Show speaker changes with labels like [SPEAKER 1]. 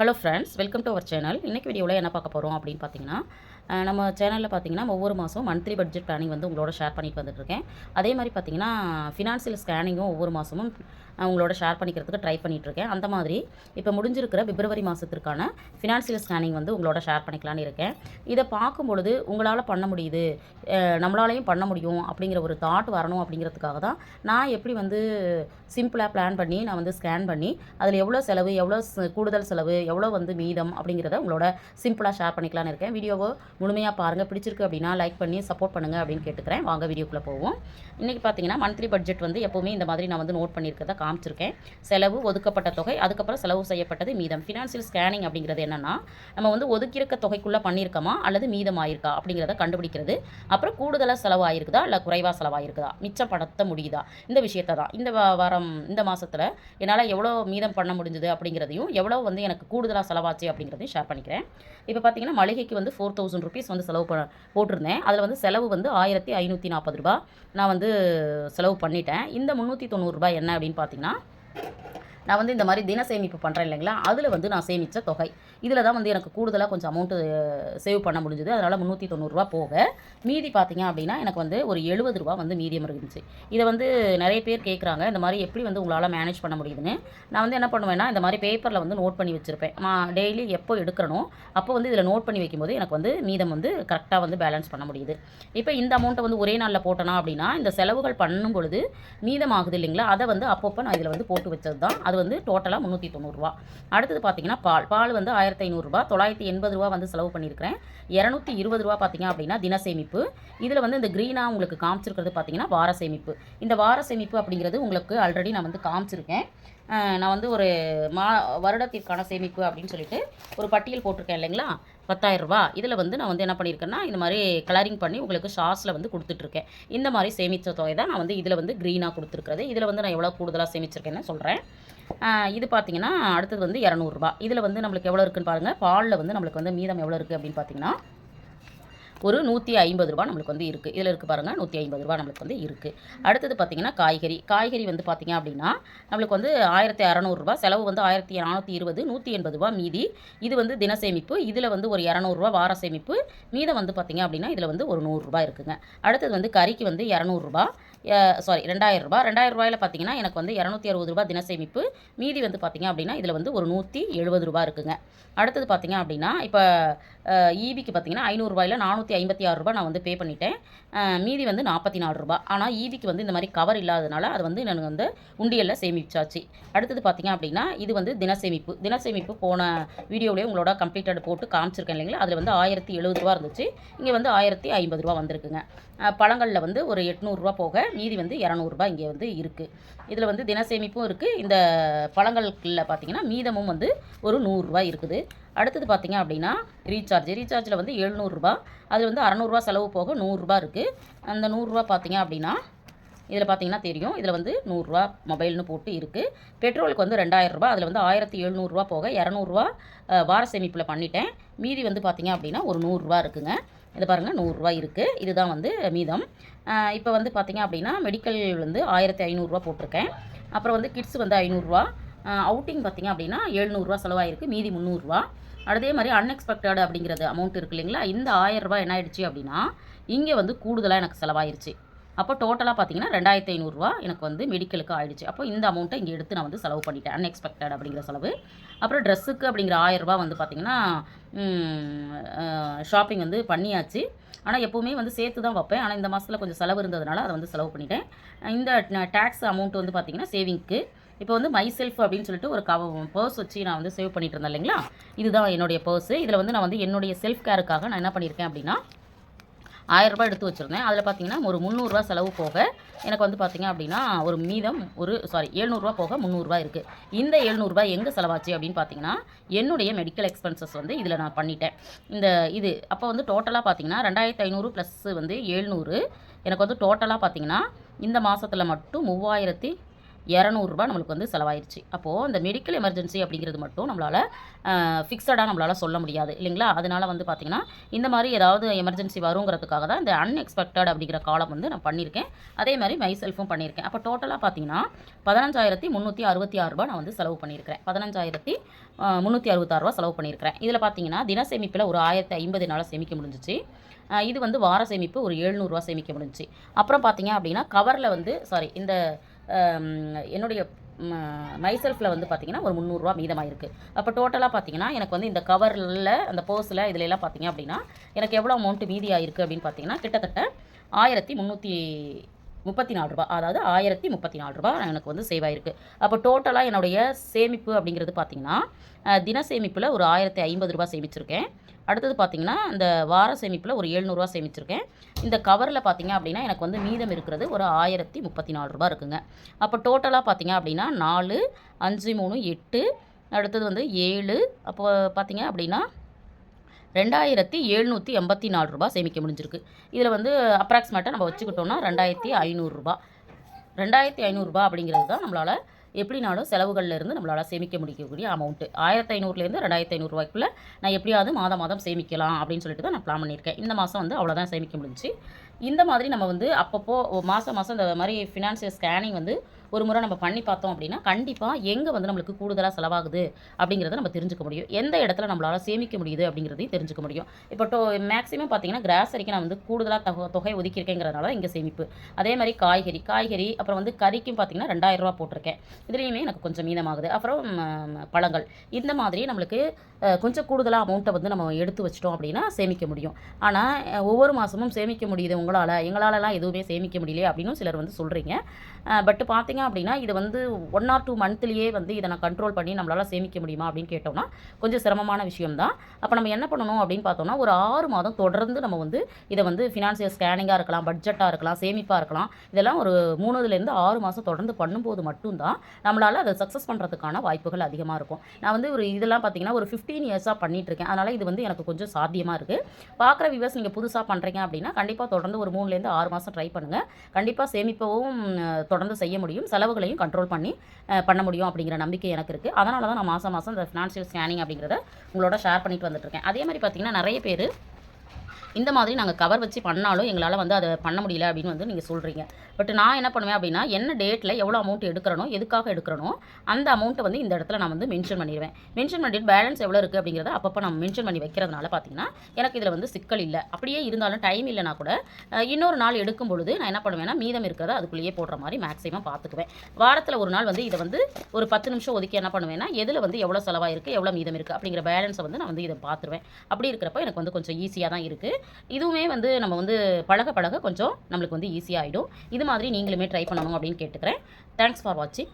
[SPEAKER 1] Hello friends, welcome to our channel. இன்றைக்கி வீடியோவில் என்ன பார்க்க போகிறோம் அப்படின்னு பார்த்தீங்கன்னா, நம்ம சேனலில் பார்த்தீங்கன்னா ஒவ்வொரு மாதம் மந்த்லி பட்ஜெட் பிளானிங் வந்து உங்களோட ஷேர் பண்ணிட்டு வந்துட்டுருக்கேன். அதே மாதிரி பார்த்தீங்கன்னா ஃபினான்ஷியல் ஸ்கேனிங்கும் ஒவ்வொரு மாதமும் உங்களோட ஷேர் பண்ணிக்கிறதுக்கு ட்ரை பண்ணிகிட்ருக்கேன். அந்த மாதிரி இப்போ முடிஞ்சிருக்கிற பிப்ரவரி மாதத்திற்கான ஃபினான்ஷியல் ஸ்கேனிங் வந்து உங்களோட ஷேர் பண்ணிக்கலான்னு இருக்கேன். இதை பார்க்கும் பொழுது உங்களால் பண்ண முடியுது, நம்மளாலையும் பண்ண முடியும் அப்படிங்கிற ஒரு தாட் வரணும் அப்படிங்கிறதுக்காக தான் நான் எப்படி வந்து சிம்பிளாக பிளான் பண்ணி நான் வந்து ஸ்கேன் பண்ணி அதில் எவ்வளோ செலவு, எவ்வளோ கூடுதல் செலவு, எவ்வளோ வந்து மீதம் அப்படிங்கிறத உங்களோட சிம்பிளாக ஷேர் பண்ணிக்கலான்னு இருக்கேன். வீடியோவை முழுமையாக பாருங்கள். பிடிச்சிருக்கு அப்படின்னா லைக் பண்ணி சப்போர்ட் பண்ணுங்கள் அப்படின்னு கேட்டுக்கிறேன். வாங்க வீடியோக்குள்ளே போவோம். இன்றைக்கி பார்த்தீங்கன்னா மந்த்லி பட்ஜெட் வந்து எப்போவுமே இந்த மாதிரி நான் வந்து நோட் பண்ணியிருக்கிறத காமிச்சிருக்கேன். செலவு, ஒதுக்கப்பட்ட தொகை, அதுக்கப்புறம் செலவு செய்யப்பட்டது, மீதம். ஃபினான்ஷியல் ஸ்கேனிங் அப்படிங்கிறது என்னென்னா, நம்ம வந்து ஒதுக்கியிருக்க தொகைக்குள்ளே பண்ணியிருக்கோமா அல்லது மீதம் ஆயிருக்கா அப்படிங்கிறத கண்டுபிடிக்கிறது. அப்புறம் கூடுதலாக செலவு ஆயிருக்குதா இல்லை குறைவாக செலவாயிருக்குதா, மிச்சப்படுத்த முடியுதா, இந்த விஷயத்தை தான் இந்த வாரம் இந்த மாதத்தில் என்னால் எவ்வளோ மீதம் பண்ண முடிஞ்சுது அப்படிங்கிறதையும், எவ்வளோ வந்து எனக்கு கூடுதலாக செலவாச்சு அப்படிங்கிறதையும் ஷேர் பண்ணிக்கிறேன். இப்போ பார்த்தீங்கன்னா மளிகைக்கு வந்து 4000 ருபீஸ் வந்து செலவு போட்டிருந்தேன். அதில் வந்து செலவு வந்து 1540 ரூபா நான் வந்து செலவு பண்ணிட்டேன். இந்த 390 ரூபாய் என்ன அப்படின்னு பார்த்தீங்கன்னா, நான் வந்து இந்த மாதிரி தின சேமிப்பு பண்ணுறேன் இல்லைங்களா, அதில் வந்து நான் சேமித்த தொகை. இதில் தான் வந்து எனக்கு கூடுதலாக கொஞ்சம் அமௌண்ட்டு சேவ் பண்ண முடிஞ்சுது. அதனால் 390 ரூபா போக மீதி பார்த்தீங்க அப்படின்னா எனக்கு வந்து ஒரு 70 ரூபா வந்து மீதியம் இருந்துச்சு. இதை வந்து நிறைய பேர் கேட்குறாங்க, இந்த மாதிரி எப்படி வந்து உங்களால் மேனேஜ் பண்ண முடியுதுன்னு. நான் வந்து என்ன பண்ணுவேன்னா, இந்த மாதிரி பேப்பரில் வந்து நோட் பண்ணி வச்சுருப்பேன். நான் டெய்லி எப்போ எடுக்கிறனோ அப்போ வந்து இதில் நோட் பண்ணி வைக்கும்போது எனக்கு வந்து மீதம் வந்து கரெக்டாக வந்து பேலன்ஸ் பண்ண முடியுது. இப்போ இந்த அமௌண்ட்டை வந்து ஒரே நாளில் போட்டேனா அப்படின்னா, இந்த செலவுகள் பண்ணும் பொழுது மீதம் ஆகுது இல்லைங்களா, அதை வந்து அப்பப்போ நான் இதில் வந்து போட்டு வச்சது தான். அது வந்து டோட்டலாக 390 ரூபா. அடுத்தது பார்த்தீங்கன்னா பால் வந்து 1500 ரூபா, 980 ரூபா வந்து செலவு பண்ணியிருக்கிறேன். 220 ரூபா பார்த்தீங்க அப்படின்னா தின சேமிப்பு. இதில் வந்து இந்த க்ரீனாக உங்களுக்கு காமிச்சிருக்கிறது பார்த்தீங்கன்னா வார சேமிப்பு. இந்த வார சேமிப்பு அப்படிங்கிறது உங்களுக்கு ஆல்ரெடி நான் வந்து காமிச்சிருக்கேன். நான் வந்து ஒரு வருடத்திற்கான சேமிப்பு அப்படின்னு சொல்லிட்டு ஒரு பட்டியல் போட்டிருக்கேன் இல்லைங்களா, 10,000 ரூபா. இதில் வந்து நான் வந்து என்ன பண்ணியிருக்கேன்னா, இந்த மாதிரி கலரிங் பண்ணி உங்களுக்கு ஷார்ட்ஸில் வந்து கொடுத்துட்ருக்கேன். இந்த மாதிரி சேமித்த தொகை தான் நான் வந்து இதில் வந்து க்ரீனாக கொடுத்துருக்கிறது. இதில் வந்து நான் எவ்வளோ கூடுதலாக சேமிச்சிருக்கேன்னு சொல்கிறேன். இது பார்த்தீங்கன்னா அடுத்தது வந்து 200 ரூபா. இதில் வந்து நம்மளுக்கு எவ்வளோ இருக்குன்னு பாருங்கள். பாலில் வந்து நம்மளுக்கு வந்து மீதம் எவ்வளோ இருக்குது அப்படின்னு பார்த்தீங்கன்னா, ஒரு 150 ரூபா நம்மளுக்கு வந்து இருக்குது. இதில் இருக்குது பாருங்கள், 150 ரூபா நம்மளுக்கு வந்து இருக்குது. அடுத்தது பார்த்திங்கன்னா காய்கறி வந்து பார்த்திங்க அப்படின்னா நம்மளுக்கு வந்து 1600 ரூபா, செலவு வந்து 1420, 180 ரூபா மீதி. இது வந்து தின சேமிப்பு. இதில் வந்து ஒரு 200 ரூபா வார சேமிப்பு. மீதம் வந்து பார்த்திங்க அப்படின்னா இதில் வந்து ஒரு 100 ரூபா இருக்குங்க. அடுத்தது வந்து கறிக்கு வந்து 200 ரூபா, 2000 ரூபா. 2000 ரூபாயில் பார்த்திங்கன்னா எனக்கு வந்து 260 ரூபா தின சேமிப்பு. மீதி வந்து பார்த்திங்க அப்படின்னா இதில் வந்து ஒரு 170 ரூபா இருக்குங்க. அடுத்தது பார்த்திங்க அப்படின்னா இப்போ ஈபிக்கு பார்த்திங்கன்னா 500 ரூபாயில் 456 ரூபா நான் வந்து பே பண்ணிட்டேன். மீதி வந்து 44 ரூபா. ஆனால் ஈபிக்கு வந்து இந்த மாதிரி கவர் இல்லாததுனால அது வந்து எனக்கு வந்து உண்டியலில் சேமிச்சாச்சு. அடுத்தது பார்த்திங்க அப்படின்னா இது வந்து தின சேமிப்பு போன வீடியோவிலே உங்களோட கம்ப்ளீட்டட் போட்டு காமிச்சிருக்கேன் இல்லைங்களா, அதில் வந்து 1070 ரூபா இருந்துச்சு. இங்கே வந்து 1050 ரூபா வந்திருக்குங்க. பழங்களில் வந்து ஒரு 800 ரூபா போக மீதி வந்து 200 ரூபா இங்கே வந்து இருக்குது. இதில் வந்து தின சேமிப்பும் இருக்குது. இந்த பழங்களில் பார்த்திங்கன்னா மீதமும் வந்து ஒரு 100 ரூபா இருக்குது. அடுத்தது பார்த்திங்க அப்படின்னா ரீசார்ஜில் வந்து 700 ரூபா. அது வந்து 600 ரூபா செலவு போக 100 ரூபா இருக்குது. அந்த 100 ரூபா பார்த்திங்க அப்படின்னா இதில் பார்த்திங்கன்னா தெரியும், இதில் வந்து 100 ரூபா மொபைல்னு போட்டு இருக்குது. பெட்ரோலுக்கு வந்து 2000 ரூபா. அதில் வந்து 1700 ரூபா போக 200 ரூபா வார சேமிப்பில் பண்ணிட்டேன். மீதி வந்து பார்த்திங்க அப்படின்னா ஒரு 100 ரூபா இருக்குங்க. இது பாருங்கள், 100 ரூபா இருக்குது. இதுதான் வந்து மீதம். இப்போ வந்து பார்த்திங்க அப்படின்னா மெடிக்கல் வந்து 1500 ரூபா போட்டிருக்கேன். அப்புறம் வந்து கிட்ஸ் வந்து 500 ரூபா. அவுட்டிங் பார்த்திங்க அப்படின்னா 700 ரூபா செலவாயிருக்கு. மீதி 300 ரூபா. அதே மாதிரி அன்எக்ஸ்பெக்டட் அப்படிங்கிறது அமௌண்ட் இருக்குது இல்லைங்களா, இந்த 1000 ரூபா என்ன ஆயிடுச்சு அப்படின்னா இங்கே வந்து கூடுதலாக எனக்கு செலவாயிருச்சு. அப்போ டோட்டலாக பார்த்தீங்கன்னா 2500 ரூபா எனக்கு வந்து மெடிக்கலுக்கு ஆயிடுச்சு. அப்போ இந்த அமௌண்ட்டை இங்கே எடுத்து நான் வந்து செலவு பண்ணிட்டேன், அன்எக்ஸ்பெக்டட் அப்படிங்கிற செலவு. அப்புறம் ட்ரெஸ்ஸுக்கு அப்படிங்கிற 1000 ரூபா வந்து பார்த்திங்கன்னா ஷாப்பிங் வந்து பண்ணியாச்சு. ஆனால் எப்போவுமே வந்து சேர்த்து தான் வைப்பேன். ஆனால் இந்த மாதத்தில் கொஞ்சம் செலவு இருந்ததுனால அதை வந்து செலவு பண்ணிட்டேன். இந்த டேக்ஸ் அமௌண்ட் வந்து பார்த்திங்கன்னா சேவிங்க்கு. இப்போ வந்து மை செல்ஃப் அப்படின்னு சொல்லிட்டு ஒரு பர்ஸ் வச்சு நான் வந்து சேவ் பண்ணிட்டு இருந்தேன் இல்லைங்களா, இதுதான் என்னுடைய பர்ஸு. இதில் வந்து நான் வந்து என்னுடைய செல்ஃப் கேருக்காக நான் என்ன பண்ணியிருக்கேன் அப்படின்னா 1000 ரூபா எடுத்து வச்சுருந்தேன். அதில் பார்த்தீங்கன்னா ஒரு 300 ரூபா செலவு போக எனக்கு வந்து பார்த்திங்க அப்படின்னா ஒரு மீதம் 700 ரூபா போக 300 ரூபா இருக்குது. இந்த 700 ரூபா எங்கே செலவாச்சு அப்படின்னு பார்த்தீங்கன்னா என்னுடைய மெடிக்கல் எக்ஸ்பென்சஸ் வந்து இதில் நான் பண்ணிட்டேன். அப்போ வந்து டோட்டலாக பார்த்தீங்கன்னா 2500 ப்ளஸ் வந்து 700 எனக்கு வந்து டோட்டலாக பார்த்தீங்கன்னா இந்த மாதத்தில் மட்டும் 200 நம்மளுக்கு வந்து செலவாயிருச்சு. அப்போது இந்த மெடிக்கல் எமர்ஜென்சி அப்படிங்கிறது மட்டும் நம்மளால் ஃபிக்ஸடாக நம்மளால் சொல்ல முடியாது இல்லைங்களா? அதனால வந்து பார்த்திங்கன்னா இந்த மாதிரி ஏதாவது எமர்ஜென்சி வருங்கிறதுக்காக தான் இந்த அன்எக்ஸ்பெக்டட் அப்படிங்கிற காலம் வந்து நான் பண்ணியிருக்கேன். அதே மாதிரி மை செல்ஃபும் பண்ணியிருக்கேன். அப்போ டோட்டலாக பார்த்தீங்கன்னா ரூ. 15,366 நான் வந்து செலவு பண்ணியிருக்கிறேன். 15,366 செலவு பண்ணியிருக்கிறேன். இதில் பார்த்தீங்கன்னா தின சேமிப்பில் ஒரு 1050 என்னால் சேமிக்க முடிஞ்சிச்சு. இது வந்து வார சேமிப்பு ஒரு ரூ. 700 சேமிக்க முடிஞ்சிச்சு. அப்புறம் பார்த்தீங்க அப்படின்னா கவரில் வந்து இந்த என்னுடைய மை செல்ஃபில் வந்து பார்த்திங்கன்னா ஒரு ரூ. 300 மீதமாயிருக்கு. அப்போ டோட்டலாக பார்த்தீங்கன்னா எனக்கு வந்து இந்த கவரில் அந்த பர்ஸில் இதிலெல்லாம் பார்த்தீங்க அப்படின்னா எனக்கு எவ்வளோ அமௌண்ட்டு மீதி ஆயிருக்கு அப்படின்னு பார்த்தீங்கன்னா கிட்டத்தட்ட ரூ. 1334, அதாவது ரூ. 1034 எனக்கு வந்து சேவ் ஆயிருக்கு. அப்போ டோட்டலாக என்னுடைய சேமிப்பு அப்படிங்கிறது பார்த்தீங்கன்னா தின சேமிப்பில் ஒரு ரூ. 1050 சேமிச்சிருக்கேன். அடுத்தது பார்த்தீங்கன்னா இந்த வார சேமிப்பில் ஒரு ரூ. 700 சேமிச்சிருக்கேன். இந்த கவரில் பார்த்தீங்க அப்படின்னா எனக்கு வந்து மீதம் இருக்கிறது ஒரு ரூ. 1034 இருக்குங்க. அப்போ டோட்டலாக பார்த்தீங்க அப்படின்னா 4, 5, 3, 8, அடுத்தது வந்து 7, அப்போ பார்த்தீங்க அப்படின்னா ரூ. 2,784 சேமிக்க முடிஞ்சிருக்கு. இதில் வந்து அப்ராக்சிமேட்டாக நம்ம வச்சுக்கிட்டோம்னா ரூ. 2,500. ரூ. 2,500 அப்படிங்கிறது தான் நம்மளால் எப்படினாலும் செலவுகள்லேருந்து நம்மளால் சேமிக்க முடிக்கக்கூடிய அமௌண்ட்டு. 1,500லேருந்து ரூ. 2,500 நான் எப்படியாவது மாதம் சேமிக்கலாம் அப்படின்னு சொல்லிட்டு தான் நான் பிளான் பண்ணியிருக்கேன். இந்த மாதம் வந்து அவ்வளோதான் சேமிக்க முடிஞ்சுச்சு. இந்த மாதிரி நம்ம வந்து அப்பப்போ மாதம் இந்த மாதிரி ஃபினான்ஷியல் ஸ்கேனிங் வந்து ஒரு முறை நம்ம பண்ணி பார்த்தோம் அப்படின்னா கண்டிப்பாக எங்கே வந்து நம்மளுக்கு கூடுதலாக செலவாகுது அப்படிங்கிறத நம்ம தெரிஞ்சுக்க முடியும். எந்த இடத்துல நம்மளால் சேமிக்க முடியுது அப்படிங்கிறதையும் தெரிஞ்சுக்க முடியும். இப்போ மேக்ஸிமம் பார்த்தீங்கன்னா கிராசரிக்கு நான் வந்து கூடுதலாக தொகை ஒதுக்கியிருக்கேங்கிறதுனால இங்கே சேமிப்பு. அதே மாதிரி காய்கறி அப்புறம் வந்து கறிக்கும் பார்த்தீங்கன்னா ரூ. 2,000 போட்டிருக்கேன். இதுலேயுமே எனக்கு கொஞ்சம் மீதமாகுது. அப்புறம் பழங்கள் இந்த மாதிரி நம்மளுக்கு கொஞ்சம் கூடுதலாக அமௌண்ட்டை வந்து நம்ம எடுத்து வச்சிட்டோம் அப்படின்னா சேமிக்க முடியும். ஆனால் ஒவ்வொரு மாதமும் சேமிக்க முடியுது எங்களாலலாம் எதுவுமே சேமிக்க முடியல அப்படின்னு சிலர் வந்து சொல்கிறீங்க. பட் பார்த்தீங்க அப்படின்னா இது வந்து 1 or 2 மந்த்லேயே வந்து இதை நான் கண்ட்ரோல் பண்ணி நம்மளால் சேமிக்க முடியுமா அப்படின்னு கேட்டோம்னா கொஞ்சம் சிரமமான விஷயம் தான். அப்போ நம்ம என்ன பண்ணணும் அப்படின்னு பார்த்தோம்னா ஒரு 6 மாதம் தொடர்ந்து நம்ம வந்து இதை வந்து ஃபினான்ஷியல் ஸ்கேனிங்காக இருக்கலாம், பட்ஜெட்டாக இருக்கலாம், சேமிப்பாக இருக்கலாம், இதெல்லாம் ஒரு 3லேருந்து 6 மாதம் தொடர்ந்து பண்ணும்போது மட்டும்தான் நம்மளால் அதை சக்ஸஸ் பண்ணுறதுக்கான வாய்ப்புகள் அதிகமாக இருக்கும். நான் வந்து இதெல்லாம் பார்த்தீங்கன்னா ஒரு 15 இயர்ஸாக பண்ணிகிட்ருக்கேன். அதனால் இது வந்து எனக்கு கொஞ்சம் சாத்தியமாக இருக்குது. பார்க்குற வியூவர்ஸ் நீங்கள் புதுசாக பண்ணுறீங்க அப்படின்னா கண்டிப்பாக தொடர்ந்து ஒரு 3லேருந்து 6 மாதம் ட்ரை பண்ணுங்கள். கண்டிப்பாக சேமிப்பவும் தொடர்ந்து செய்ய முடியும், செலவுகளையும் கண்ட்ரோல் பண்ண முடியும் அப்படிங்கிற நம்பிக்கை எனக்கு இருக்குது. அதனால தான் நான் மாதம் இந்த ஃபினான்ஷியல் ஸ்கேனிங் அப்படிங்கிறத உங்களோட ஷேர் பண்ணிட்டு வந்துட்டுருக்கேன். அதே மாதிரி பார்த்தீங்கன்னா நிறைய பேர் இந்த மாதிரி நாங்கள் கவர் வச்சு பண்ணாலும் எங்களால் வந்து அதை பண்ண முடியல அப்படின்னு வந்து நீங்கள் சொல்கிறீங்க. பட் நான் என்ன பண்ணுவேன் அப்படின்னா என்ன டேட்டில் எவ்வளோ அமௌண்ட் எடுக்கிறனோ எதுக்காக எடுக்கிறனோ அந்த அமௌண்ட்டை வந்து இந்த இடத்துல நான் வந்து மென்ஷன் பண்ணிடுவேன். மென்ஷன் பண்ணிட்டு பேலன்ஸ் எவ்வளோ இருக்குது அப்படிங்கிறத அப்பப்போ நம்ம மென்ஷன் பண்ணி வைக்கிறதுனால பார்த்தீங்கன்னா எனக்கு இதில் வந்து சிக்கல் இல்லை. அப்படியே இருந்தாலும் டைம் இல்லைனா கூட இன்னொரு நாள் எடுக்கும் பொழுது நான் என்ன பண்ணுவேன்னா மீதம் இருக்கிறத அதுக்குள்ளேயே போடுற மாதிரி மேக்ஸிமம் பார்த்துக்குவேன். வாரத்தில் ஒரு நாள் வந்து இதை வந்து ஒரு 10 நிமிஷம் ஒதுக்கி என்ன பண்ணுவேன்னா எதில் வந்து எவ்வளோ செலவாக இருக்குது எவ்வளோ மீதம் இருக்குது அப்படிங்கிற பேலன்ஸை வந்து நான் வந்து இதை பார்த்துருவேன். அப்படி இருக்கிறப்ப எனக்கு வந்து கொஞ்சம் ஈஸியாக தான் இருக்குது. இதுவுமே வந்து நம்ம வந்து பழக கொஞ்சம் நம்மளுக்கு வந்து ஈஸியாக ஆகிடும். இது மாதிரி நீங்களுமே ட்ரை பண்ணணும் அப்படின்னு கேட்டுக்கிறேன். தேங்க்ஸ் ஃபார் வாட்சிங்.